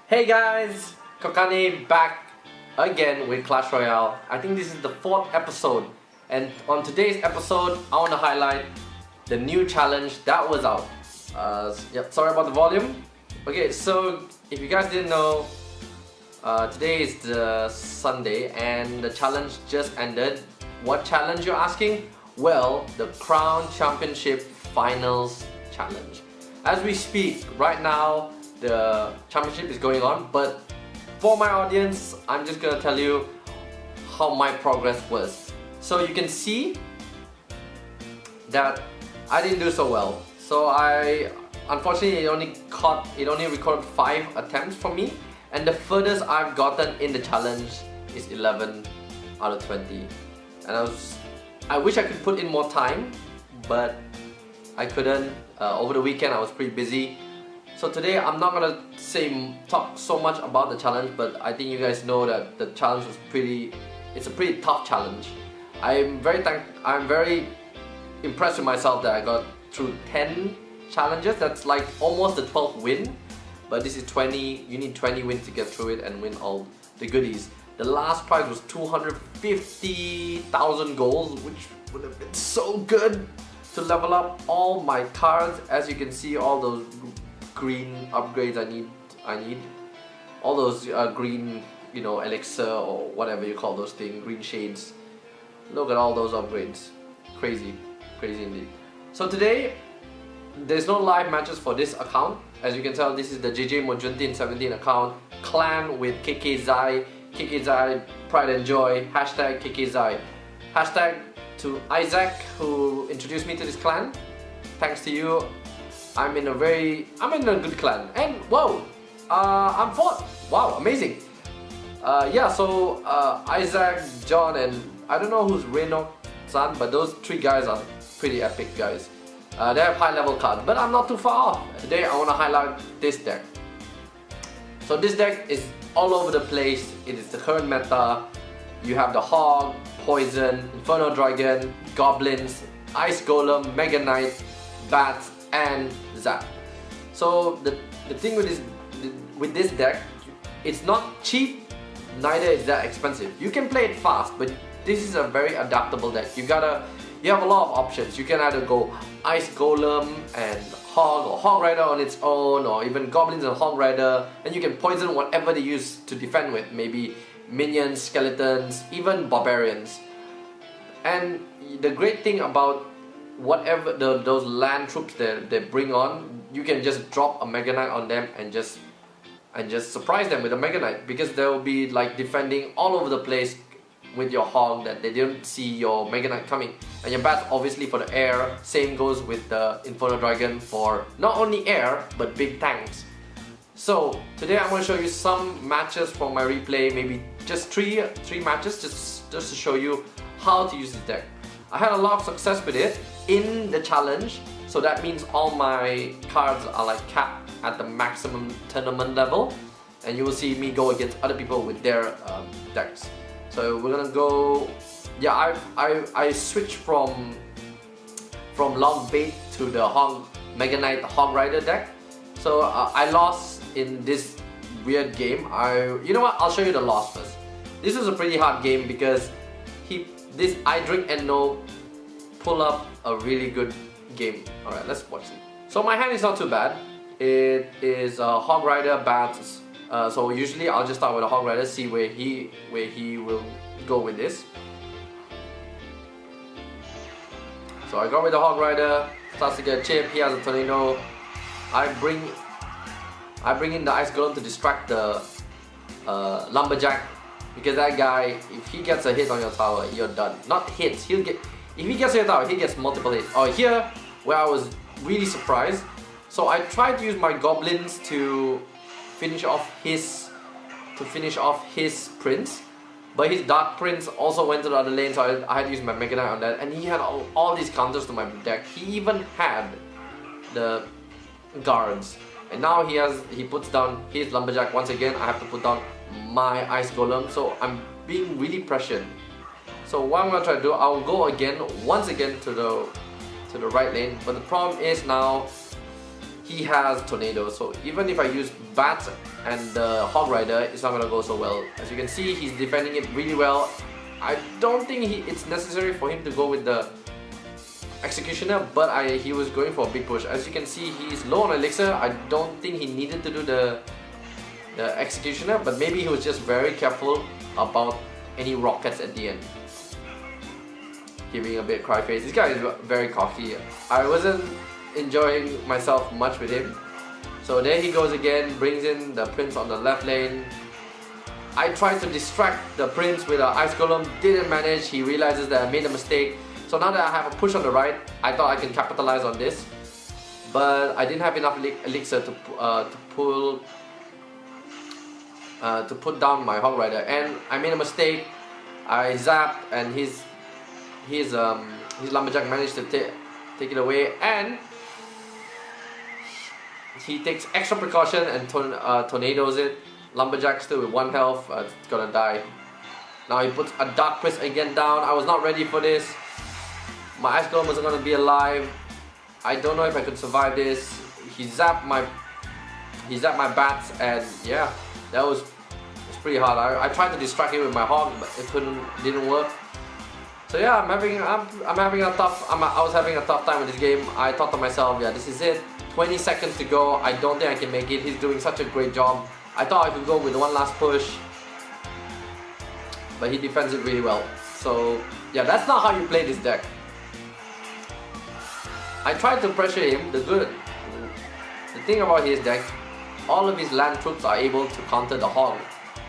Hey guys, Kokane back again with Clash Royale. I think this is the 4th episode, and on today's episode I want to highlight the new challenge that was out. Yep, sorry about the volume. Okay, so if you guys didn't know, today is the Sunday and the challenge just ended. What challenge you're asking? Well, the Crown Championship Finals Challenge. As we speak, right now the championship is going on, but for my audience, I'm just gonna tell you how my progress was. So you can see that I didn't do so well. So unfortunately it only recorded 5 attempts for me, and the furthest I've gotten in the challenge is 11 out of 20. And I wish I could put in more time, but I couldn't. Over the weekend I was pretty busy. So today I'm not gonna talk so much about the challenge, but I think you guys know that the challenge was it's a pretty tough challenge. I'm very impressed with myself that I got through 10 challenges. That's like almost the 12th win, but this is 20. You need 20 wins to get through it and win all the goodies. The last prize was 250,000 goals, which would have been so good to level up all my cards. As you can see, all those green upgrades I need all those green, elixir or whatever you call those things, green shades. Look at all those upgrades. Crazy indeed. So today there's no live matches for this account. As you can tell, this is the JJ Mojuntin 17 account, clan with KKZai, pride and joy, hashtag KKZai. Hashtag to Isaac, who introduced me to this clan. Thanks to you, I'm in a good clan. And whoa, I'm 4th. Wow, amazing. So Isaac, John, and I don't know who's Reno-san, but those 3 guys are pretty epic guys. They have high level cards, but I'm not too far off. Today I want to highlight this deck. So this deck is all over the place. It is the current meta. You have the Hog, Poison, Inferno Dragon, Goblins, Ice Golem, Mega Knight, Bats, and Zap. So the thing with this deck, it's not cheap, neither is that expensive. You can play it fast, but this is a very adaptable deck. You have a lot of options. You can either go Ice Golem and Hog, or Hog Rider on its own, or even Goblins and Hog Rider, and you can poison whatever they use to defend with, maybe minions, skeletons, even barbarians. And the great thing about whatever those land troops they bring on, you can just drop a Mega Knight on them and just surprise them with a Mega Knight, because they'll be like defending all over the place with your Hog that they didn't see your Mega Knight coming. And your Bats obviously for the air, same goes with the Inferno Dragon for not only air but big tanks. So today I'm going to show you some matches from my replay, maybe just three matches just to show you how to use this deck. I had a lot of success with it in the challenge, so that means all my cards are like capped at the maximum tournament level, and you will see me go against other people with their decks. So we're gonna go. Yeah, I switched from Long Bait to the Mega Knight Hog Rider deck. So I lost in this weird game. You know what? I'll show you the loss first. This was a pretty hard game because this Idric and No pull up a really good game. Alright, let's watch it. So my hand is not too bad. It is a Hog Rider, Bats. So usually I'll just start with a Hog Rider, see where he will go with this. So I go with the Hog Rider, starts to get a chip, he has a Tornado. I bring in the Ice Golem to distract the Lumberjack, because that guy, if he gets a hit on your tower, you're done. Not hits, if he gets a hit tower, he gets multiple hits. Oh, here, where I was really surprised. So I tried to use my Goblins to finish off his Prince, but his Dark Prince also went to the other lane, so I had to use my Mega Knight on that, and he had all these counters to my deck. He even had the guards, and now he puts down his Lumberjack. Once again, I have to put down my Ice Golem, so I'm being really pressured. So what I'm gonna try to do, I'll go once again to the right lane, but the problem is now he has Tornado, so even if I use Bat and the Hog Rider, it's not gonna go so well. As you can see, he's defending it really well. I don't think it's necessary for him to go with the Executioner, but he was going for a big push. As you can see, he's low on Elixir. I don't think he needed to do the Executioner, but maybe he was just very careful about any rockets at the end. Giving a bit cry face. This guy is very cocky. I wasn't enjoying myself much with him. So there he goes again, brings in the Prince on the left lane. I tried to distract the Prince with an Ice Golem, didn't manage. He realizes that I made a mistake. So now that I have a push on the right, I thought I can capitalize on this. But I didn't have enough Elixir to put down my Hog Rider, and I made a mistake. I zapped, and his Lumberjack managed to take it away, and he takes extra precaution and tornadoes it. Lumberjack still with 1 health, it's gonna die. Now he puts a Dark Priest again down. I was not ready for this. My Ice Golem wasn't gonna be alive. I don't know if I could survive this. He zapped my bats, and yeah, it's pretty hard. I tried to distract him with my Hog, but it didn't work. So yeah, I was having a tough time with this game. I thought to myself, yeah, this is it. 20 seconds to go. I don't think I can make it. He's doing such a great job. I thought I could go with one last push, but he defends it really well. So yeah, that's not how you play this deck. I tried to pressure him. The thing about his deck, all of his land troops are able to counter the Hog.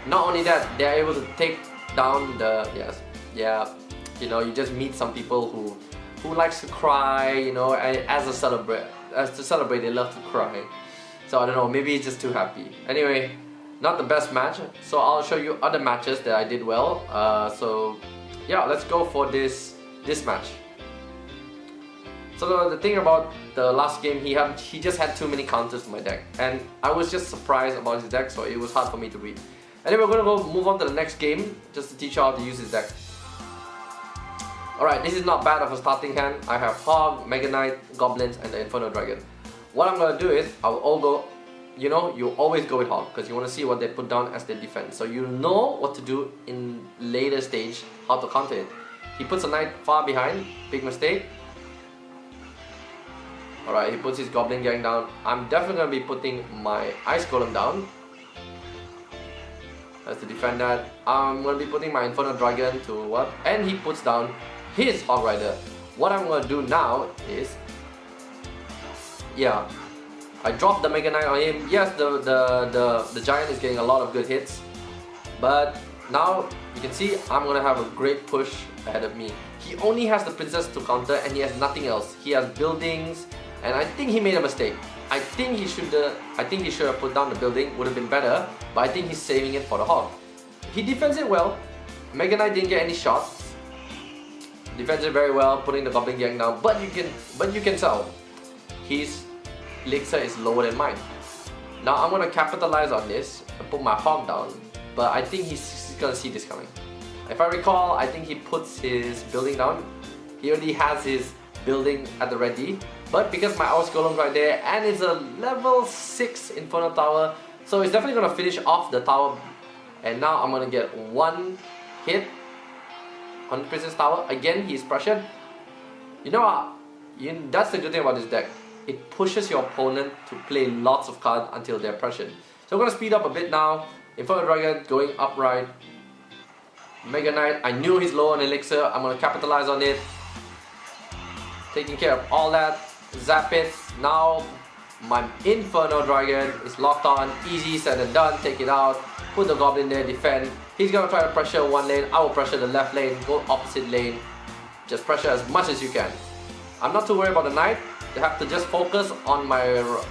Not only that, they're able to take down the you know, you just meet some people who likes to cry, you know, as to celebrate they love to cry. So I don't know, maybe he's just too happy. Anyway, not the best match, so I'll show you other matches that I did well. So yeah, let's go for this match. So the thing about the last game, he just had too many counters for my deck, and I was just surprised about his deck, so it was hard for me to read. Anyway, we're gonna move on to the next game just to teach you how to use his deck. Alright, this is not bad of a starting hand. I have Hog, Mega Knight, Goblins, and the Inferno Dragon. What I'm gonna do is, I'll all go, you know, you always go with Hog because you want to see what they put down as their defense. So you know what to do in later stage, how to counter it. He puts a Knight far behind, big mistake. Alright, he puts his Goblin Gang down. I'm definitely gonna be putting my Ice Golem down. That's to defend that. I'm gonna be putting my Inferno Dragon to what? And he puts down his Hog Rider. What I'm gonna do now is, yeah, I dropped the Mega Knight on him. Yes, the Giant is getting a lot of good hits, but now you can see I'm gonna have a great push ahead of me. He only has the Princess to counter, and he has nothing else. He has buildings, and I think he made a mistake. I think he should have put down the building. Would have been better, but I think he's saving it for the Hog. He defends it well. Mega Knight didn't get any shots. Defends it very well, putting the Goblin Gang down. But you can tell his Elixir is lower than mine. Now I'm gonna capitalize on this and put my Hog down. But I think he's gonna see this coming. If I recall, I think he puts his building down. He already has his building at the ready. But because my Ice Golem's right there, and it's a level 6 Inferno Tower, so it's definitely gonna finish off the tower. And now I'm gonna get one hit on the Princess Tower. Again, he's pressured. You know what? That's the good thing about this deck. It pushes your opponent to play lots of cards until they're pressured. So I'm gonna speed up a bit now. Inferno Dragon going upright. Mega Knight, I knew he's low on Elixir. I'm gonna capitalize on it. Taking care of all that. Zap it. Now my Inferno Dragon is locked on. Easy said and done. Take it out. Put the Goblin there, defend. He's gonna try to pressure one lane. I will pressure the left lane, go opposite lane. Just pressure as much as you can. I'm not too worried about the Knight. You have to just focus on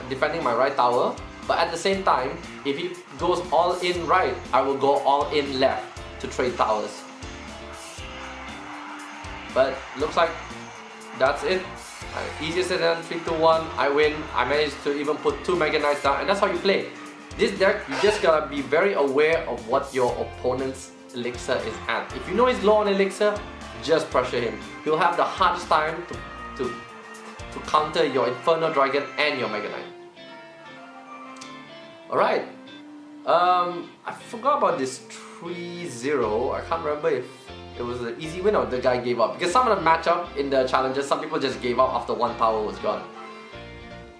defending my right tower. But at the same time, if he goes all in right, I will go all in left to trade towers. But looks like that's it. Easier said than 3, 2, 1. I win. I managed to even put 2 Mega Knights down, and that's how you play. This deck, you just gotta be very aware of what your opponent's Elixir is at. If you know he's low on Elixir, just pressure him. He'll have the hardest time to counter your Inferno Dragon and your Mega Knight. Alright. I forgot about this 3-0. I can't remember if it was an easy win or the guy gave up. Because some of the matchup in the challenges, some people just gave up after one tower was gone.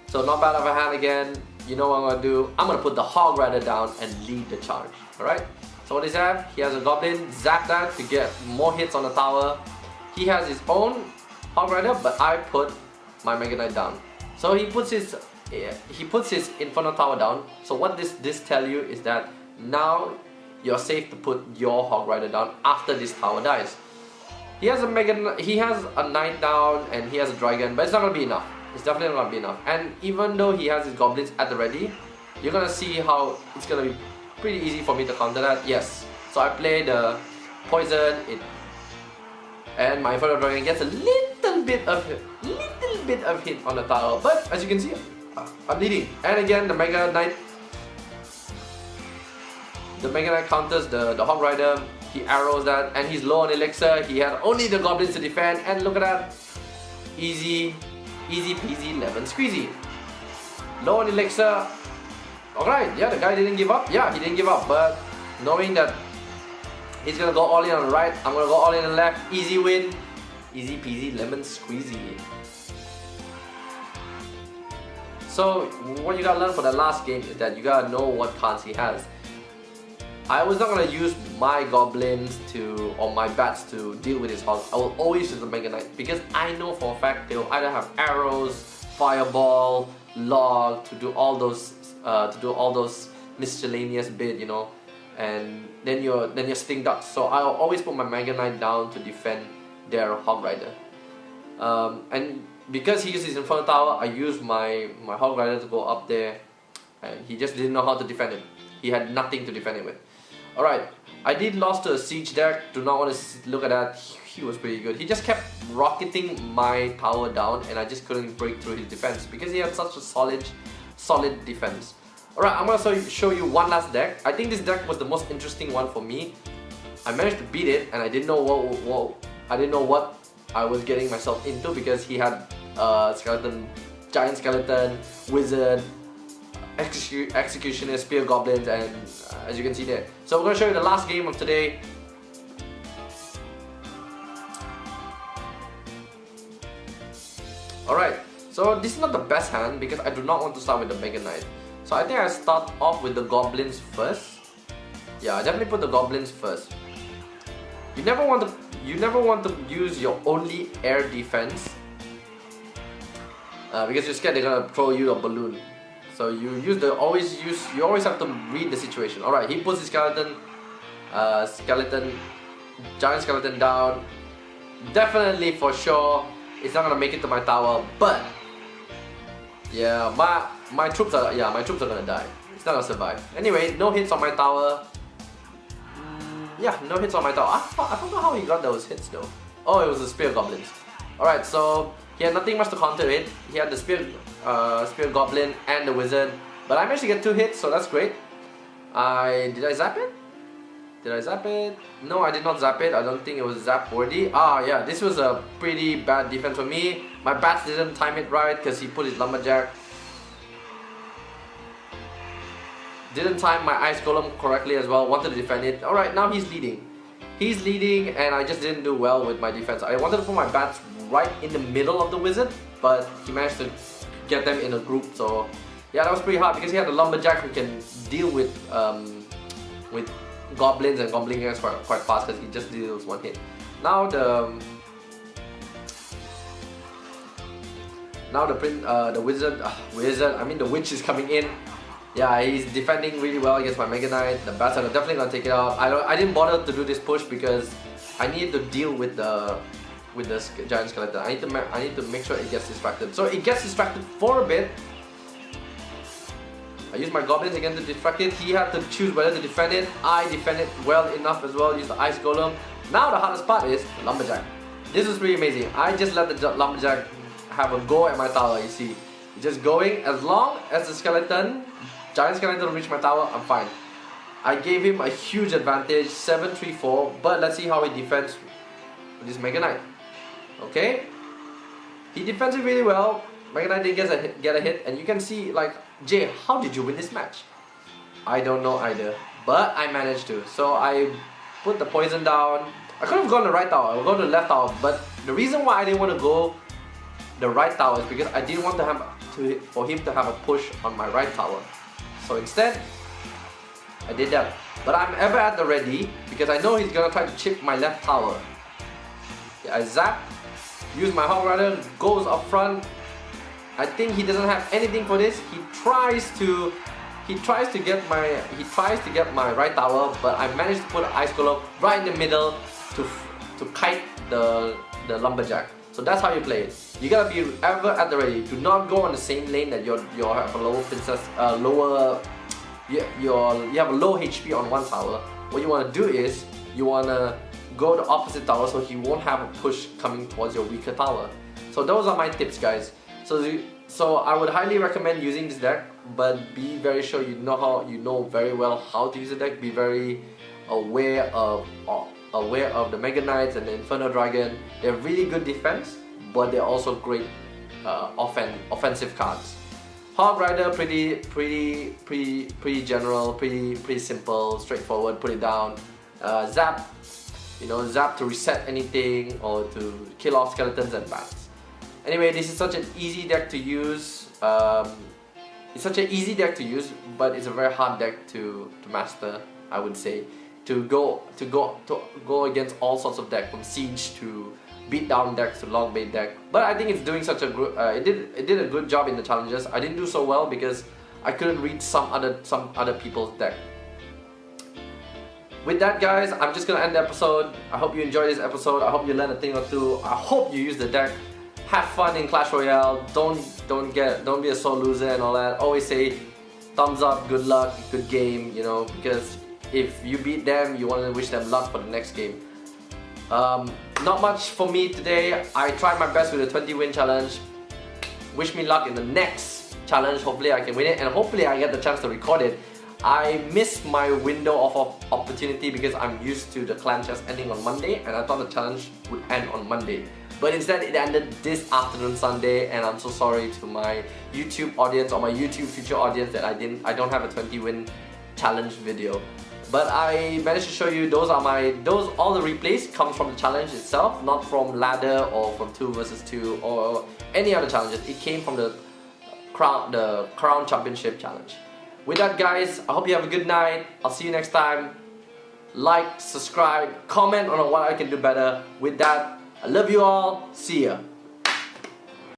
So not bad of a hand again. You know what I'm gonna do? I'm gonna put the Hog Rider down and lead the charge. Alright? So what does he have? He has a Goblin. Zap that to get more hits on the tower. He has his own Hog Rider, but I put my Mega Knight down. So he puts his Inferno Tower down. So what this tell you is that now you're safe to put your Hog Rider down after this tower dies. He has a Knight down and he has a Dragon, but it's not gonna be enough. It's definitely not gonna be enough. And even though he has his Goblins at the ready, you're gonna see how it's gonna be pretty easy for me to counter that. Yes. So I play the Poison, and my Inferno Dragon gets a little bit of hit on the tower. But as you can see, I'm leading. And again, the Mega Knight counters the Hog Rider. He arrows that, and he's low on elixir. He had only the Goblins to defend, and look at that. Easy peasy lemon squeezy. Low on elixir. Alright, yeah, the guy didn't give up. Yeah, he didn't give up, but knowing that he's gonna go all in on the right, I'm gonna go all in on the left. Easy win. Easy peasy lemon squeezy. So what you gotta learn for the last game is that you gotta know what cards he has. I was not gonna use my Goblins or my Bats to deal with his Hog. I will always use the Mega Knight because I know for a fact they'll either have arrows, fireball, log to do all those miscellaneous bit, you know, and then your Sting Ducks. So I'll always put my Mega Knight down to defend their Hog Rider. And because he uses his Inferno Tower, I used my Hog Rider to go up there, and he just didn't know how to defend it. He had nothing to defend it with. Alright, I did lose to a Siege deck. Do not want to look at that. He was pretty good. He just kept rocketing my tower down, and I just couldn't break through his defense because he had such a solid defense. Alright, I'm gonna show you one last deck. I think this deck was the most interesting one for me. I managed to beat it, and I didn't know what I was getting myself into because he had skeleton, giant skeleton, wizard, executioner, spear goblins, and as you can see there. So we're going to show you the last game of today. Alright, so this is not the best hand because I do not want to start with the Mega Knight. So I think I start off with the Goblins first. Yeah, I definitely put the Goblins first. You never want to use your only air defense because you're scared they're gonna throw you a balloon. So you always have to read the situation. Alright, he puts his giant skeleton down. Definitely for sure it's not gonna make it to my tower, but yeah, my troops are gonna die. It's not gonna survive. Anyway, no hits on my tower. Yeah, no hits on my tower. I forgot how he got those hits though. Oh, it was the Spear Goblins. Alright, so he had nothing much to counter it. He had the Spear Goblin and the Wizard. But I managed to get 2 hits, so that's great. Did I zap it? Did I zap it? No, I did not zap it. I don't think it was zap worthy. Ah, yeah, this was a pretty bad defense for me. My Bats didn't time it right because he put his Lumberjack. Didn't time my Ice Golem correctly as well. Wanted to defend it. Alright, now he's leading. He's leading, and I just didn't do well with my defense. I wanted to put my Bats right in the middle of the Wizard, but he managed to get them in a group. So yeah, that was pretty hard because he had a Lumberjack who can deal with Goblins and Goblin Gangs quite fast because he just deals 1 hit. Now the Witch is coming in. Yeah, he's defending really well against my Mega Knight. The Bats are definitely gonna take it out. I didn't bother to do this push because I needed to deal with the giant skeleton. I need to make sure it gets distracted. So it gets distracted for a bit. I used my Goblins again to distract it. He had to choose whether to defend it. I defended well enough as well. Used the Ice Golem. Now the hardest part is Lumberjack. This is pretty amazing. I just let the Lumberjack have a go at my tower. You see, just going as long as the giant skeleton reach my tower, I'm fine. I gave him a huge advantage, 7-3-4. But let's see how he defends with this Mega Knight. Okay, he defends it really well. Mega Knight didn't get a hit, and you can see, like, Jay, how did you win this match? I don't know either. But I managed to. So I put the poison down. I could have gone the right tower, I would go to the left tower, but the reason why I didn't want to go the right tower is because I didn't want for him to have a push on my right tower. So instead, I did that. But I'm ever at the ready because I know he's gonna try to chip my left tower. Yeah, I zap, use my Hog Rider, goes up front. I think he doesn't have anything for this. He tries to get my right tower, but I managed to put an Ice Golem right in the middle to kite the lumberjack. So that's how you play it. You gotta be ever at the ready. Do not go on the same lane that you have a lower princess, you have a low HP on one tower. What you wanna do is you wanna go the opposite tower so he won't have a push coming towards your weaker tower. So those are my tips, guys. So I would highly recommend using this deck, but be very sure you know very well how to use the deck. Be very aware of the Mega Knights and the Inferno Dragon. They're really good defense, but they're also great offensive cards. Hog Rider, pretty general, pretty simple, straightforward. Put it down. Zap, zap to reset anything or to kill off skeletons and bats. Anyway, this is such an easy deck to use. It's such an easy deck to use, but it's a very hard deck to master, I would say. To go against all sorts of decks, from siege to beat down decks to long bait deck. But I think it's doing such a good. It did a good job in the challenges. I didn't do so well because I couldn't read some other people's deck. With that, guys, I'm just gonna end the episode. I hope you enjoyed this episode. I hope you learned a thing or two. I hope you use the deck. Have fun in Clash Royale. Don't be a sore loser and all that. Always say thumbs up, good luck, good game. Because if you beat them, you want to wish them luck for the next game. Not much for me today. I tried my best with the 20 win challenge. Wish me luck in the next challenge. Hopefully I can win it, and hopefully I get the chance to record it. I missed my window of opportunity because I'm used to the clan chest ending on Monday, and I thought the challenge would end on Monday. But instead it ended this afternoon, Sunday, and I'm so sorry to my YouTube audience or my YouTube future audience that I don't have a 20 win challenge video. But I managed to show you all the replays comes from the challenge itself, not from ladder or from 2 versus 2 or any other challenges. It came from the Crown Championship challenge. With that, guys, I hope you have a good night. I'll see you next time. Like, subscribe, comment on what I can do better. With that, I love you all. See ya.